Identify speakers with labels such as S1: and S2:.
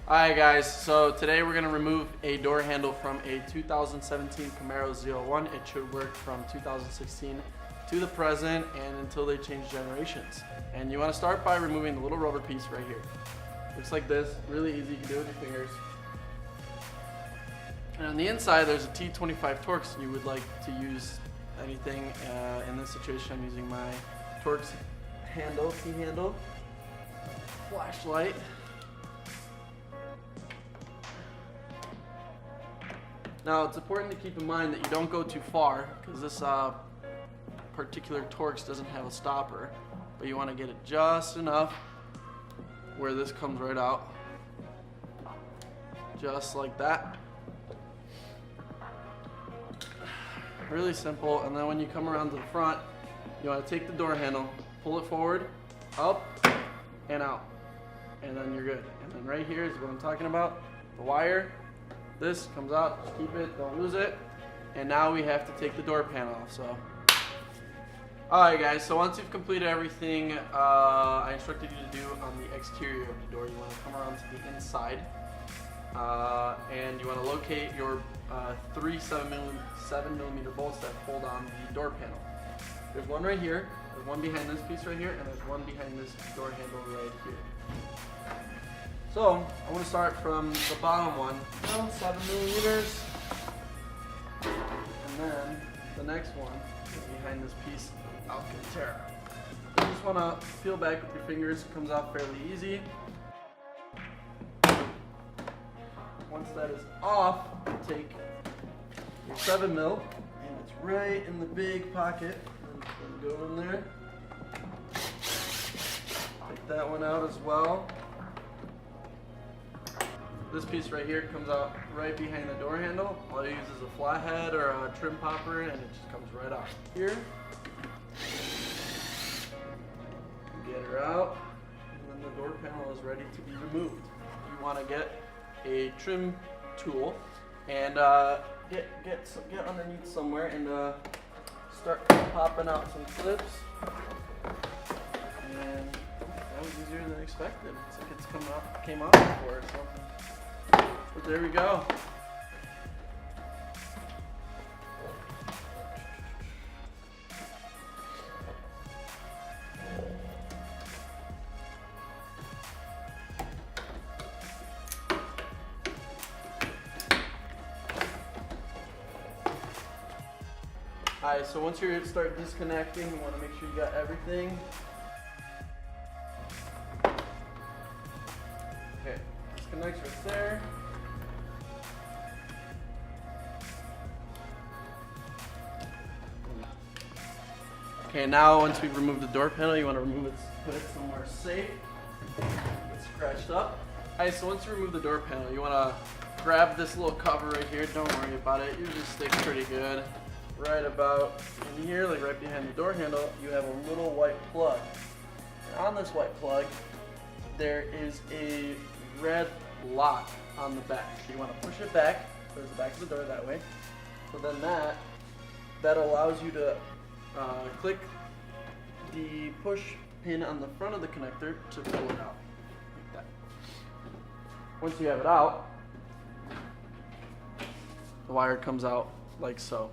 S1: Alright guys, so today we're going to remove a door handle from a 2017 Camaro ZL1. It should work from 2016 to the present and until they change generations. And you want to start by removing the little rubber piece right here. Looks like this, really easy, you can do it with your fingers. And on the inside there's a T25 Torx. You would like to use anything. In this situation I'm using my Torx handle, T-handle, flashlight. Now it's important to keep in mind that you don't go too far because this particular Torx doesn't have a stopper, but you want to get it just enough where this comes right out, just like that. Really simple. And then when you come around to the front, you want to take the door handle, pull it forward, up, and out, and then you're good. And then right here is what I'm talking about, the wire. This comes out, just keep it, don't lose it. And now we have to take the door panel off. So, alright guys, so once you've completed everything I instructed you to do on the exterior of the door, you want to come around to the inside and you want to locate your three 7mm bolts that hold on the door panel. There's one right here, there's one behind this piece right here, and there's one behind this door handle right here. So, I want to start from the bottom one, 7mm, and then the next one is behind this piece of Alcantara. You just want to peel back with your fingers, it comes out fairly easy. Once that is off, you take your 7mm, and it's right in the big pocket, and it's going to go in there. Take that one out as well. This piece right here comes out right behind the door handle. All you use is a flathead or a trim popper and it just comes right out. Here, get her out, and then the door panel is ready to be removed. You want to get a trim tool and get underneath somewhere and start popping out some clips. And that was easier than expected. It's like it's came out before or something. But there we go. Alright, so once you start disconnecting, you want to make sure you got everything. Okay, disconnects right there. Okay, now once we've removed the door panel, you want to remove it, put it somewhere safe. It's scratched up. Alright, so once you remove the door panel, you want to grab this little cover right here. Don't worry about it, it usually sticks pretty good. Right about in here, like right behind the door handle, you have a little white plug. And on this white plug, there is a red lock on the back. So you want to push it back towards the back of the door that way. So then that allows you to click the push pin on the front of the connector to pull it out, like that. Once you have it out, the wire comes out like so.